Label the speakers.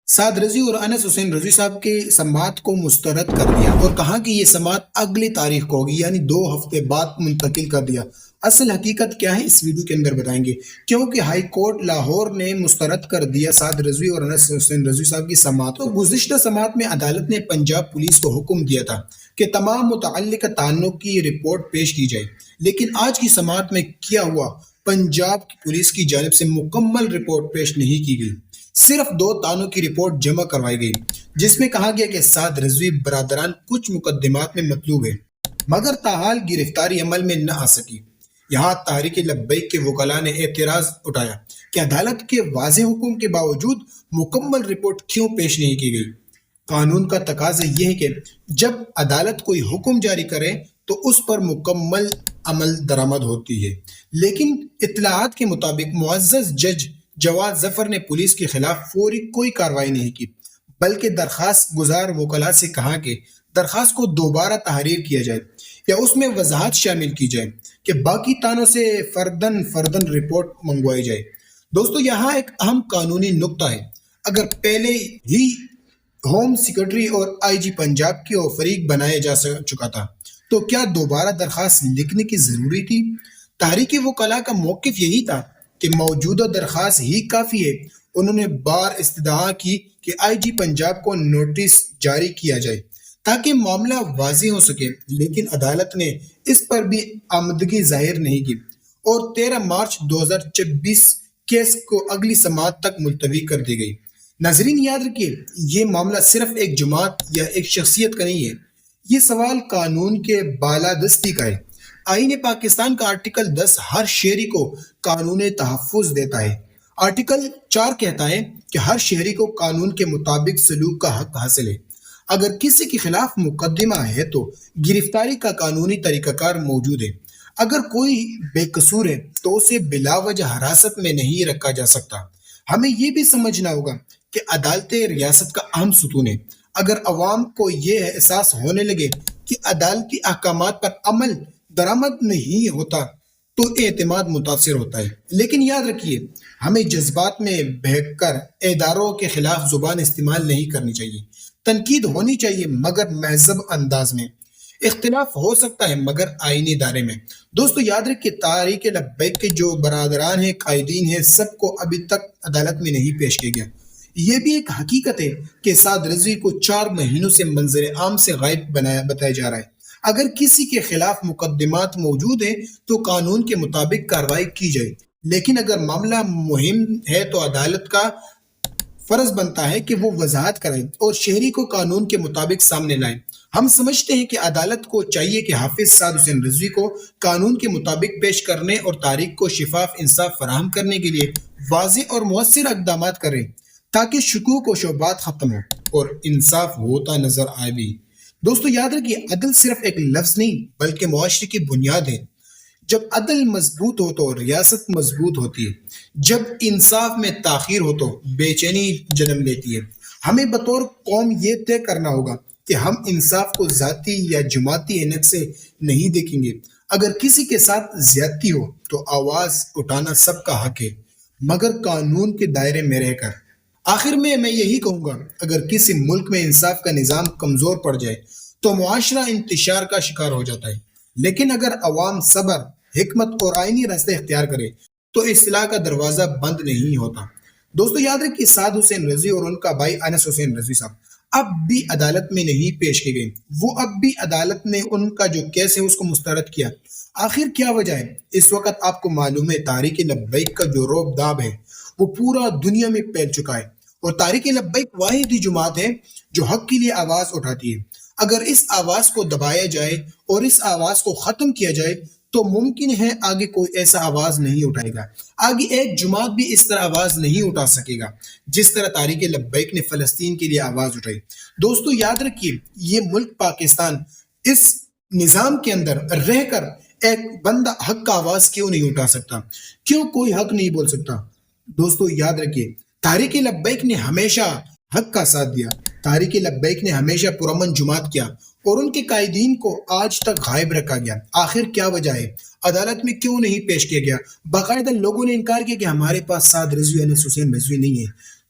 Speaker 1: سعد رضوی اور انس حسین رضوی صاحب کے سماعت کو مسترد کر دیا اور کہا کہ یہ سماعت اگلی تاریخ کو ہوگی، یعنی 2 ہفتے بعد منتقل کر دیا۔ اصل حقیقت کیا ہے اس ویڈیو کے اندر بتائیں گے، کیونکہ ہائی کورٹ لاہور نے مسترد کر دیا سعد رضوی اور انس حسین رضوی صاحب کی سماعت۔ تو گزشتہ سماعت میں عدالت نے پنجاب پولیس کو حکم دیا تھا کہ تمام متعلقہ تانوں کی رپورٹ پیش کی جائے، لیکن آج کی سماعت میں کیا ہوا، پنجاب پولیس کی جانب سے مکمل رپورٹ پیش نہیں کی گئی، صرف 2 تانوں کی رپورٹ جمع کروائی گئی، جس میں کہا گیا کہ سعد رضوی برادران کچھ مقدمات میں مطلوب ہے مگر تاحال گرفتاری عمل میں نہ آ سکی۔ یہاں تحریک لبیک کے وکلاء نے اعتراض اٹھایا کہ عدالت کے واضح حکم کے باوجود مکمل رپورٹ کیوں پیش نہیں کی گئی۔ قانون کا تقاضا یہ ہے کہ جب عدالت کوئی حکم جاری کرے تو اس پر مکمل عمل درآمد ہوتی ہے، لیکن اطلاعات کے مطابق معزز جج جواد ظفر نے پولیس کے خلاف فوری کوئی کارروائی نہیں کی، بلکہ درخواست گزار وکلاء سے کہا کہ درخواست کو دوبارہ تحریر کیا جائے یا اس میں وضاحت شامل کی جائے کہ باقی تانوں سے فردن رپورٹ منگوائی جائے۔ دوستو، یہاں ایک اہم قانونی نکتہ ہے، اگر پہلے ہی ہوم سیکرٹری اور آئی جی پنجاب کی فریق بنایا جا چکا تھا تو کیا دوبارہ درخواست لکھنے کی ضروری تھی؟ تحریک وکلاء کا موقف یہی تھا کہ موجودہ درخواست ہی کافی ہے۔ انہوں نے بار استدعا کی کہ آئی جی پنجاب کو نوٹس جاری کیا جائے تاکہ معاملہ واضح ہو سکے، لیکن عدالت نے اس پر بھی آمدگی ظاہر نہیں کی اور 13 مارچ 2026 کیس کو اگلی سماعت تک ملتوی کر دی گئی۔ ناظرین یاد رکھیے، یہ معاملہ صرف ایک جماعت یا ایک شخصیت کا نہیں ہے، یہ سوال قانون کے بالادستی کا ہے۔ آئین پاکستان کا آرٹیکل 10 ہر شہری کو قانون تحفظ دیتا ہے۔ آرٹیکل 4 کہتا ہے کہ ہر شہری کو قانون کے مطابق سلوک کا حق حاصل ہے۔ اگر کسی کے خلاف مقدمہ ہے تو گرفتاری کا قانونی طریقہ کار موجود ہے۔ اگر کوئی بے قصور ہے تو اسے بلا وجہ حراست میں نہیں رکھا جا سکتا۔ ہمیں یہ بھی سمجھنا ہوگا کہ عدالتیں ریاست کا اہم ستون ہے۔ اگر عوام کو یہ احساس ہونے لگے کہ عدالتی احکامات پر عمل درآمد نہیں ہوتا تو اعتماد متاثر ہوتا ہے۔ لیکن یاد رکھیے، ہمیں جذبات میں بہہ کر اداروں کے خلاف زبان استعمال نہیں کرنی چاہیے۔ تنقید ہونی چاہیے مگر مہذب انداز میں، اختلاف ہو سکتا ہے مگر آئینی دائرے میں۔ دوستو یاد رکھیے، تحریک لبیک کے جو برادران ہیں، قائدین ہیں، سب کو ابھی تک عدالت میں نہیں پیش کیا گیا۔ یہ بھی ایک حقیقت ہے کہ سعد رضوی کو 4 مہینوں سے منظر عام سے غائب بتایا جا رہا ہے۔ اگر کسی کے خلاف مقدمات موجود ہیں تو قانون کے مطابق کارروائی کی جائے، لیکن اگر معاملہ مہم ہے تو عدالت کا فرض بنتا ہے کہ وہ وضاحت کریں اور شہری کو قانون کے مطابق سامنے لائیں۔ ہم سمجھتے ہیں کہ عدالت کو چاہیے کہ حافظ سعد حسین رضوی کو قانون کے مطابق پیش کرنے اور تاریخ کو شفاف انصاف فراہم کرنے کے لیے واضح اور مؤثر اقدامات کریں تاکہ شکوک و شبہات ختم ہو اور انصاف ہوتا نظر آئے بھی۔ دوستو یاد رکھیے، عدل صرف ایک لفظ نہیں بلکہ معاشرے کی بنیاد ہے۔ جب عدل مضبوط ہو تو ریاست مضبوط ہوتی ہے، جب انصاف میں تاخیر ہو تو بے چینی جنم لیتی ہے۔ ہمیں بطور قوم یہ طے کرنا ہوگا کہ ہم انصاف کو ذاتی یا جماعتی عینک سے نہیں دیکھیں گے۔ اگر کسی کے ساتھ زیادتی ہو تو آواز اٹھانا سب کا حق ہے، مگر قانون کے دائرے میں رہ کر۔ آخر میں یہی کہوں گا، اگر کسی ملک میں انصاف کا نظام کمزور پڑ جائے تو معاشرہ انتشار کا شکار ہو جاتا ہے، لیکن اگر عوام صبر، حکمت اور آئینی راستے اختیار کرے تو اصلاح کا دروازہ بند نہیں ہوتا۔ دوستو یاد رکھیے، سعد حسین رضوی اور ان کا بھائی انس حسین رضوی صاحب اب بھی عدالت میں نہیں پیش کی گئی۔ وہ اب بھی عدالت نے ان کا جو کیس ہے اس کو مسترد کیا۔ آخر کیا وجہ ہے؟ اس وقت آپ کو معلوم ہے، تحریک لبیک کا جو رعب داب ہے وہ پورا دنیا میں پھیل چکا ہے، اور تحریک لبیک واحد جماعت ہے جو حق کے لیے آواز اٹھاتی ہے۔ اگر اس آواز کو دبایا جائے اور اس آواز کو ختم کیا جائے تو ممکن ہے آگے کوئی ایسا آواز نہیں اٹھائے گا، آگے ایک جماعت بھی اس طرح آواز نہیں اٹھا سکے گا جس طرح تحریک لبیک نے فلسطین کے لیے آواز اٹھائی۔ دوستو یاد رکھیے، یہ ملک پاکستان، اس نظام کے اندر رہ کر ایک بندہ حق کا آواز کیوں نہیں اٹھا سکتا؟ کیوں کوئی حق نہیں بول سکتا؟ دوستو یاد رکھیے، تحریک لبیک نے ہمیشہ حق کا ساتھ دیا، تحریک لبیک نے ہمیشہ پرامن جماعت کیا اور ان کے قائدین کو آج تک غائب رکھا گیا۔ آخر کیا وجہ ہے؟ عدالت میں کیوں نہیں پیش کیا گیا؟ باقاعدہ لوگوں نے انکار کیا کہ ہمارے پاس سعد رضوی، انس حسین رضوی نہیں ہے۔